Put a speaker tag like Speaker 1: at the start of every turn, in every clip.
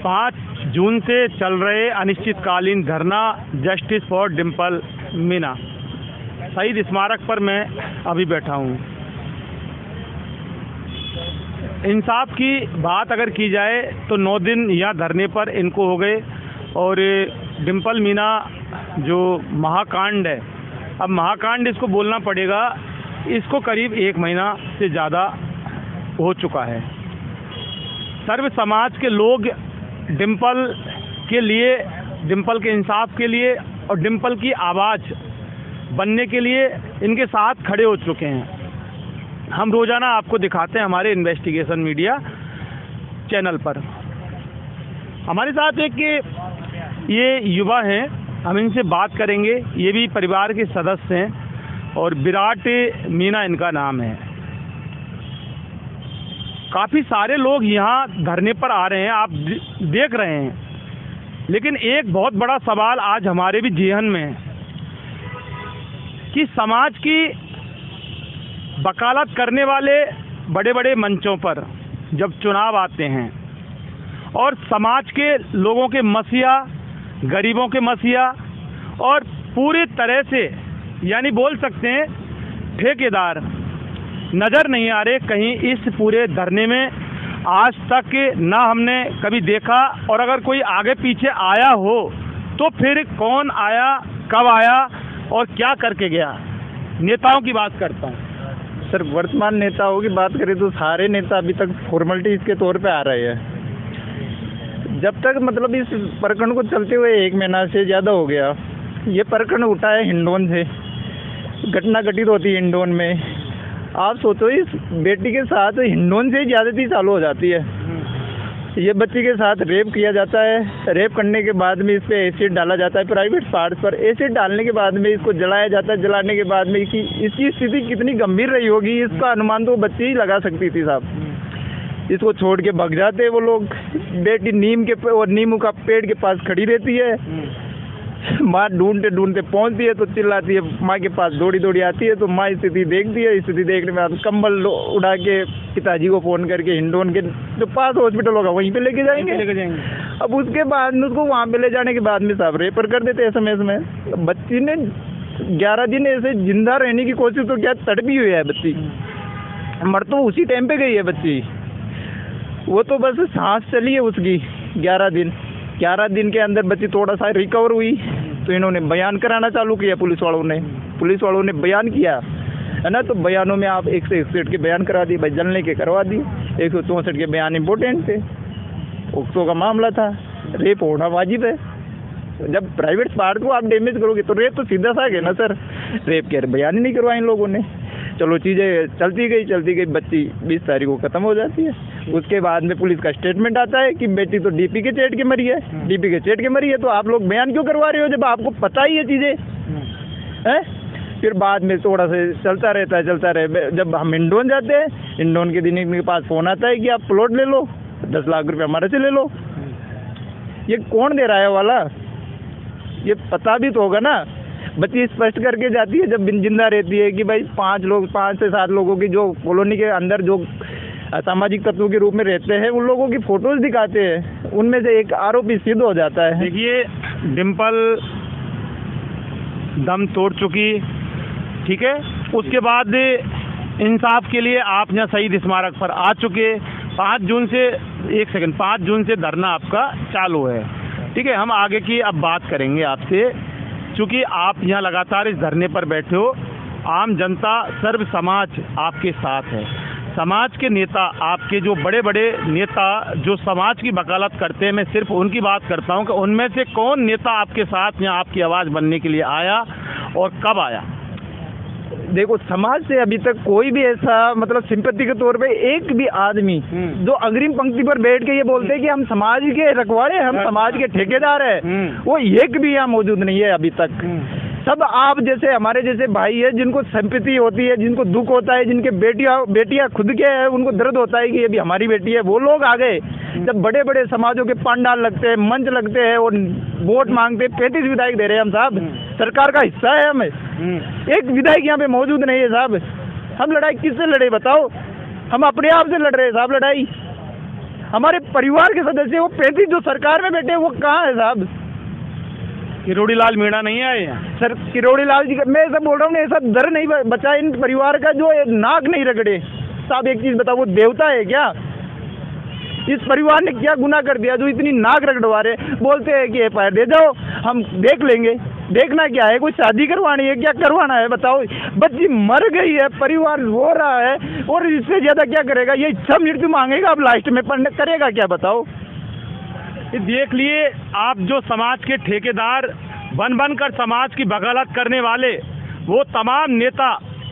Speaker 1: 5 जून से चल रहे अनिश्चितकालीन धरना जस्टिस फॉर डिम्पल मीना शहीद स्मारक पर मैं अभी बैठा हूँ। इंसाफ की बात अगर की जाए तो 9 दिन यहाँ धरने पर इनको हो गए और डिम्पल मीना जो महाकांड है, अब महाकांड इसको बोलना पड़ेगा, इसको करीब 1 महीना से ज़्यादा हो चुका है। सर्व समाज के लोग डिम्पल के लिए, डिम्पल के इंसाफ के लिए और डिम्पल की आवाज़ बनने के लिए इनके साथ खड़े हो चुके हैं। हम रोज़ाना आपको दिखाते हैं हमारे इन्वेस्टिगेशन मीडिया चैनल पर। हमारे साथ एक ये युवा हैं, हम इनसे बात करेंगे। ये भी परिवार के सदस्य हैं और विराट मीना इनका नाम है। काफ़ी सारे लोग यहाँ धरने पर आ रहे हैं, आप देख रहे हैं, लेकिन एक बहुत बड़ा सवाल आज हमारे भी जेहन में है कि समाज की वकालत करने वाले बड़े बड़े मंचों पर जब चुनाव आते हैं और समाज के लोगों के मसीहा, गरीबों के मसीहा और पूरी तरह से यानी बोल सकते हैं ठेकेदार नज़र नहीं आ रहे कहीं इस पूरे धरने में। आज तक ना हमने कभी देखा, और अगर कोई आगे पीछे आया हो तो फिर कौन आया, कब आया और क्या करके गया। नेताओं की बात करता हूँ।
Speaker 2: सर, वर्तमान नेताओं की बात करें तो सारे नेता अभी तक फॉर्मेलिटीज़ के तौर पे आ रहे हैं। जब तक मतलब इस प्रकरण को चलते हुए 1 महीना से ज़्यादा हो गया। ये प्रकरण उठा है हिंडोन से, घटना घटित होती है हिंडोन में। आप सोचो, इस बेटी के साथ हिंडोन से ही ज़्यादती चालू हो जाती है। ये बच्ची के साथ रेप किया जाता है। रेप करने के बाद में इस पर एसिड डाला जाता है, प्राइवेट पार्ट्स पर एसिड डालने के बाद में इसको जलाया जाता है। जलाने के बाद में इसकी स्थिति कितनी गंभीर रही होगी, इसका अनुमान तो बच्ची ही लगा सकती थी साहब। इसको छोड़ के भाग जाते हैं वो लोग। बेटी नीम का पेड़ के पास खड़ी रहती है। माँ ढूंढते ढूंढते पहुंचती है तो चिल्लाती है, माँ के पास दौड़ी दौड़ी आती है तो माँ स्थिति देखती है। स्थिति देखने में बाद कंबल उड़ा के पिताजी को फ़ोन करके हिंडोन के जो पास हॉस्पिटल होगा वहीं पे लेके जाएंगे। अब उसके बाद में उसको वहाँ पे ले जाने के बाद में साहब रेपर कर देते SMS में। बच्ची ने 11 दिन ऐसे जिंदा रहने की कोशिश तो क्या तड़पी हुई है बच्ची, मर तो उसी टाइम पे गई है बच्ची। वो तो बस सांस चली है उसकी 11 दिन के अंदर बच्ची थोड़ा सा रिकवर हुई तो इन्होंने बयान कराना चालू किया। पुलिस वालों ने बयान किया है ना, तो बयानों में आप 161 के बयान करा दिए, भाई जलने के करवा दिए। 164 के बयान इम्पोर्टेंट थे। पोक्सो का मामला था, रेप होना वाजिब है। जब प्राइवेट पार्ट को आप डैमेज करोगे तो रेप तो सीधा सा है ना सर। रेप के बयान ही नहीं करवाए इन लोगों ने। चलो चीज़ें चलती गई, बच्ची 20 तारीख को ख़त्म हो जाती है। उसके बाद में पुलिस का स्टेटमेंट आता है कि बेटी तो DP के चेट के मरी है। तो आप लोग बयान क्यों करवा रहे हो जब आपको पता ही है चीज़ें हैं। फिर बाद में थोड़ा सा चलता रहे। जब हम हिंडोन जाते हैं, हिंडोन के दिन इनके पास फ़ोन आता है कि आप प्लॉट ले लो, 10 लाख रुपये हमारे से ले लो। ये कौन दे रहा है वाला, ये पता भी तो होगा ना। बच्ची स्पष्ट करके जाती है जब जिंदा रहती है कि भाई 5 से 7 लोगों की जो कॉलोनी के अंदर जो सामाजिक तत्वों के रूप में रहते हैं उन लोगों की फोटोज दिखाते हैं, उनमें से एक आरोपी सिद्ध हो जाता है।
Speaker 1: देखिए, डिम्पल दम तोड़ चुकी, ठीक है। उसके बाद इंसाफ के लिए आप यहाँ शहीद स्मारक पर आ चुके। 5 जून से धरना आपका चालू है, ठीक है। हम आगे की अब बात करेंगे आपसे, क्योंकि आप यहाँ लगातार इस धरने पर बैठे हो। आम जनता, सर्व समाज आपके साथ है। समाज के नेता, आपके जो बड़े बड़े नेता जो समाज की वकालत करते हैं, मैं सिर्फ उनकी बात करता हूँ कि उनमें से कौन नेता आपके साथ यहाँ आपकी आवाज़ बनने के लिए आया और कब आया।
Speaker 2: देखो, समाज से अभी तक कोई भी ऐसा मतलब सिंपैथी के तौर पे एक भी आदमी जो अग्रिम पंक्ति पर बैठ के ये बोलते हैं कि हम समाज के रखवाले, हम समाज के ठेकेदार हैं, वो एक भी यहाँ मौजूद नहीं है अभी तक। सब आप जैसे हमारे जैसे भाई है जिनको सिंपैथी होती है, जिनको दुख होता है, जिनके बेटियां खुद के हैं, उनको दर्द होता है कि ये भी हमारी बेटी है, वो लोग आ गए। जब बड़े बड़े समाजों के पंडाल लगते हैं, मंच लगते हैं और वोट मांगते हैं, 35 विधायक दे रहे हैं हम साहब, सरकार का हिस्सा है हमें। एक विधायक यहाँ पे मौजूद नहीं है साहब। हम लड़ाई किससे लड़े बताओ? हम अपने आप से लड़ रहे हैं साहब लड़ाई। हमारे परिवार के सदस्य वो 35 जो सरकार में बैठे वो कहाँ है साहब?
Speaker 1: किरोड़ी लाल मीणा नहीं आए हैं
Speaker 2: सर किरोड़ी लाल जी का मैं सब बोल रहा हूँ, ऐसा डर नहीं बचा इन परिवार का जो नाक नहीं रगड़े। साहब एक चीज बताओ, वो देवता है क्या? इस परिवार ने क्या गुनाह कर दिया जो इतनी नाक रगड़वा रहे? बोलते हैं कि FIR दे जाओ, हम देख लेंगे। देखना क्या है? कोई शादी करवानी है क्या? करवाना है बताओ? बच्ची मर गई है, परिवार रो रहा है, और इससे ज्यादा क्या करेगा? ये इच्छा मृत्यु मांगेगा, अब लास्ट में करेगा क्या बताओ?
Speaker 1: ये देख लिए आप, जो समाज के ठेकेदार बन कर समाज की वकालत करने वाले वो तमाम नेता,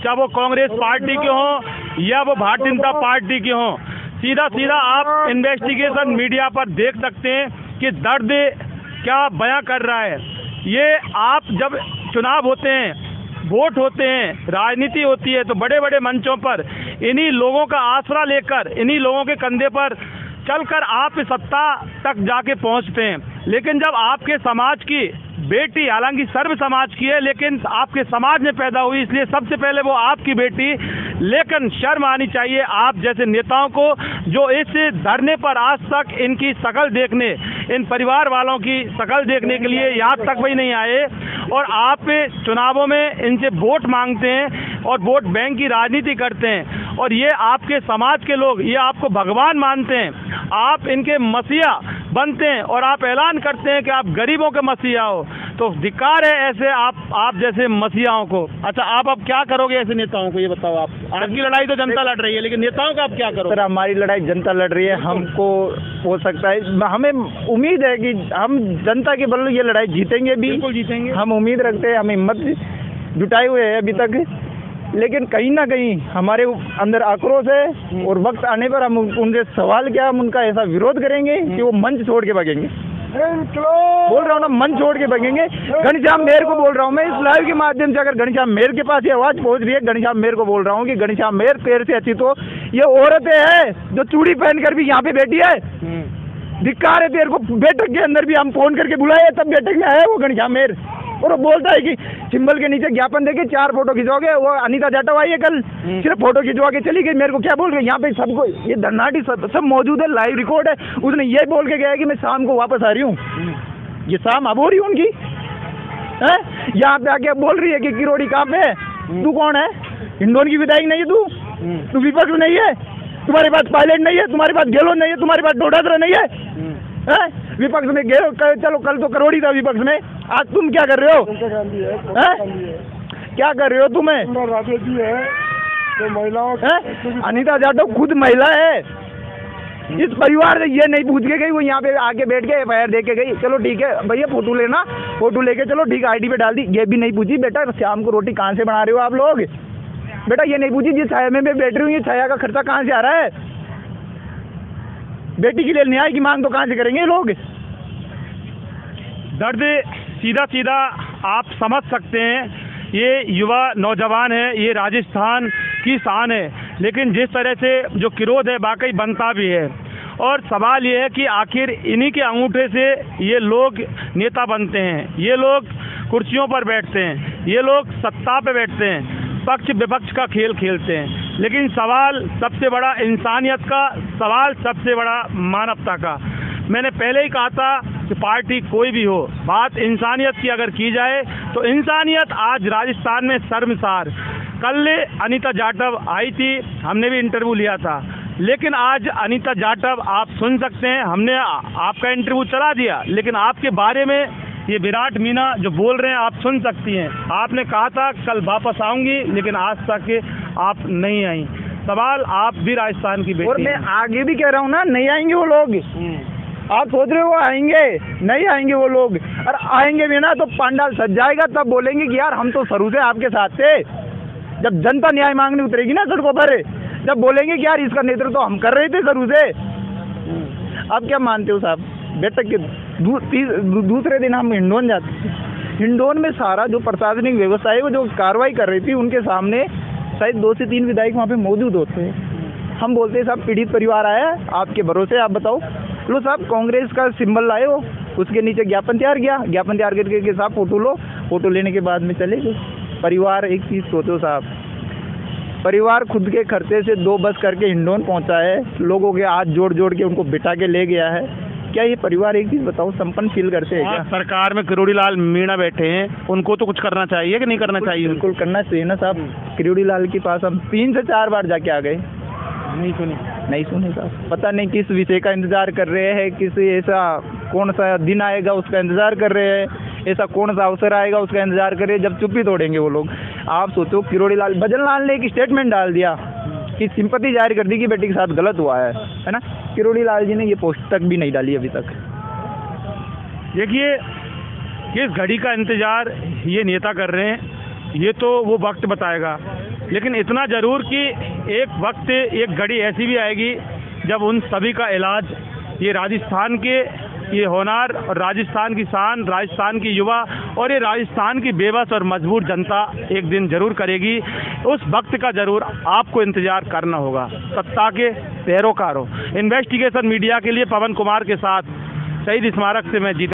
Speaker 1: चाहे वो कांग्रेस पार्टी के हों या वो भारतीय जनता पार्टी के हों, सीधा आप इन्वेस्टिगेशन मीडिया पर देख सकते हैं कि दर्द क्या बयां कर रहा है। ये आप जब चुनाव होते हैं, वोट होते हैं, राजनीति होती है, तो बड़े बड़े मंचों पर इन्हीं लोगों का आसरा लेकर, इन्हीं लोगों के कंधे पर चलकर आप सत्ता तक जाके पहुंचते हैं। लेकिन जब आपके समाज की बेटी, हालांकि सर्व समाज की है, लेकिन आपके समाज में पैदा हुई, इसलिए सबसे पहले वो आपकी बेटी, लेकिन शर्म आनी चाहिए आप जैसे नेताओं को, जो इस धरने पर आज तक इनकी शकल देखने, इन परिवार वालों की शकल देखने के लिए यहाँ तक भी नहीं आए, और आप चुनावों में इनसे वोट मांगते हैं और वोट बैंक की राजनीति करते हैं, और ये आपके समाज के लोग ये आपको भगवान मानते हैं, आप इनके मसीहा बनते हैं और आप ऐलान करते हैं कि आप गरीबों के मसीहा हो। तो धिक्कार है ऐसे आप जैसे मसीहाओं को। अच्छा, आप अब क्या करोगे ऐसे नेताओं को, ये बताओ आप? आपकी लड़ाई तो जनता लड़ रही है, लेकिन नेताओं का आप क्या करोगे?
Speaker 2: सर हमारी लड़ाई जनता लड़ रही है, हमको हो सकता है, हमें उम्मीद है कि हम जनता के बल ये लड़ाई जीतेंगे भी,
Speaker 1: बिल्कुल जीतेंगे,
Speaker 2: हम उम्मीद रखते हैं, हम हिम्मत जुटाए हुए हैं अभी तक, लेकिन कहीं ना कहीं हमारे अंदर आक्रोश है, और वक्त आने पर हम उनसे सवाल क्या, हम उनका ऐसा विरोध करेंगे कि वो मंच छोड़ के भागेंगे। बोल रहा हूँ ना, मंच छोड़ के भागेंगे। घनश्याम मेहर को बोल रहा हूँ मैं इस लाइव के माध्यम से, अगर घनश्याम मेहर के पास ये आवाज पहुंच रही है, घनश्याम मेहर को बोल रहा हूँ कि घनश्याम मेहर तेरे से अच्छी तो ये औरतें हैं जो चूड़ी पहनकर भी यहाँ पे बैठी है। धिक्कार है तेरे को, बैठक के अंदर भी हम फोन करके बुलाए तब बैठक में आया वो घनश्याम मेहर, और वो बोलता है कि सिंबल के नीचे ज्ञापन देके 4 फोटो खिंचवाओगे। वो अनीता जाटव आई है कल, सिर्फ फोटो खिंचवा के चली गई। मेरे को क्या बोल रही है, यहाँ पे सबको ये धन्नाटी सब मौजूद है, लाइव रिकॉर्ड है। उसने ये बोल के गया कि मैं शाम को वापस आ रही हूँ, ये शाम अब हो रही उनकी है। यहाँ पे आके बोल रही है कि किरोड़ी कहाँ पे है, तू कौन है? हिंडोन की विधायक नहीं है तू विपक्ष नहीं है, तुम्हारे पास पायलट नहीं है, तुम्हारे पास गहलोत नहीं है, तुम्हारे पास डोडादरा नहीं है, विपक्ष में चलो कल तो करोड़ी था विपक्ष में, आज तुम क्या कर रहे हो? क्या कर रहे हो तुम्हें?
Speaker 3: तो महिलाओं
Speaker 2: अनीता जाटव खुद महिला है, इस परिवार से ये नहीं पूछ के गई, वो यहाँ पे आके बैठ के FIR दे के गई। चलो ठीक है भैया, फोटो लेना, फोटो लेके चलो ठीक है, ID पे डाल दी। ये भी नहीं पूछी बेटा शाम को रोटी कहाँ से बना रहे हो आप लोग, बेटा ये नहीं पूछी जिस छाया में मैं बैठ रही हूँ ये छाया का खर्चा कहाँ से आ रहा है? बेटी के लिए न्याय की मांग तो कहाँ से करेंगे लोग?
Speaker 1: दर्द सीधा आप समझ सकते हैं। ये युवा नौजवान है, ये राजस्थान की शान है, लेकिन जिस तरह से जो किरोध है वाकई बनता भी है। और सवाल ये है कि आखिर इन्हीं के अंगूठे से ये लोग नेता बनते हैं, ये लोग कुर्सियों पर बैठते हैं, ये लोग सत्ता पे बैठते हैं, पक्ष विपक्ष का खेल खेलते हैं। लेकिन सवाल सबसे बड़ा इंसानियत का, सवाल सबसे बड़ा मानवता का। मैंने पहले ही कहा था कि पार्टी कोई भी हो, बात इंसानियत की अगर की जाए तो इंसानियत आज राजस्थान में शर्मसार। कल अनीता जाटव आई थी, हमने भी इंटरव्यू लिया था, लेकिन आज अनीता जाटव आप सुन सकते हैं, हमने आपका इंटरव्यू चला दिया, लेकिन आपके बारे में ये विराट मीणा जो बोल रहे हैं आप सुन सकती हैं। आपने कहा था कल वापस आऊंगी, लेकिन आज तक आप नहीं आई। सवाल आप भी राजस्थान की बेटी,
Speaker 2: और मैं आगे भी कह रहा हूँ ना, नहीं आएंगे वो लोग। आप सोच रहे हो आएंगे, नहीं आएंगे वो लोग। और आएंगे भी ना तो पंडाल सज जाएगा, तब बोलेंगे कि यार हम तो शुरू से आपके साथ थे। जब जनता न्याय मांगने उतरेगी ना सड़कों पर, जब बोलेंगे कि यार इसका नेतृत्व तो हम कर रहे थे शुरू से। आप क्या मानते हो साहब? बैठक के दूसरे दिन हम हिंडोन जाते थे, हिंडोन में सारा जो प्रशासनिक व्यवस्था है वो जो कार्रवाई कर रही थी, उनके सामने शायद 2 से 3 विधायक वहाँ पे मौजूद होते हैं। हम बोलते हैं साहब पीड़ित परिवार आया है आपके भरोसे, आप बताओ। लो साहब कांग्रेस का सिंबल लाए हो, उसके नीचे ज्ञापन तैयार किया, ज्ञापन तैयार करके के साहब फोटो लो, फोटो लेने के बाद में चले गए। परिवार एक चीज़ सोचो साहब, परिवार खुद के खर्चे से 2 बस करके हिंडौन पहुंचा है, लोगों के हाथ जोड़ जोड़ के उनको बिठा के ले गया है। क्या ये परिवार, एक चीज़ बताओ, संपन्न फील करते हैं क्या?
Speaker 1: सरकार में किरोड़ी लाल मीणा बैठे हैं, उनको तो कुछ करना चाहिए कि नहीं करना चाहिए?
Speaker 2: बिल्कुल करना चाहिए ना साहब। किरोड़ी लाल के पास हम 3 से 4 बार जाके आ गए,
Speaker 1: नहीं सुने
Speaker 2: साहब। पता नहीं किस विषय का इंतजार कर रहे हैं, किसी ऐसा कौन सा दिन आएगा उसका इंतजार कर रहे हैं, ऐसा कौन सा अवसर आएगा उसका इंतजार कर रहे हैं, जब चुप ही तोड़ेंगे वो लोग। आप सोचो, किरोड़ी लाल, भजन लाल ने एक स्टेटमेंट डाल दिया कि सिंपैथी जाहिर कर दी कि बेटी के साथ गलत हुआ है ना। किरोड़ी लाल जी ने ये पोस्ट तक भी नहीं डाली अभी तक।
Speaker 1: देखिए, किस घड़ी का इंतजार ये नेता कर रहे हैं ये तो वो वक्त बताएगा, लेकिन इतना ज़रूर कि एक वक्त, एक घड़ी ऐसी भी आएगी जब उन सभी का इलाज ये राजस्थान के ये होनार और राजस्थान की शान, राजस्थान की युवा और ये राजस्थान की बेबस और मजबूर जनता एक दिन जरूर करेगी। उस वक्त का जरूर आपको इंतजार करना होगा। सत्ता के पैरोकार हो। इन्वेस्टिगेशन मीडिया के लिए पवन कुमार के साथ शहीद स्मारक से मैं जीत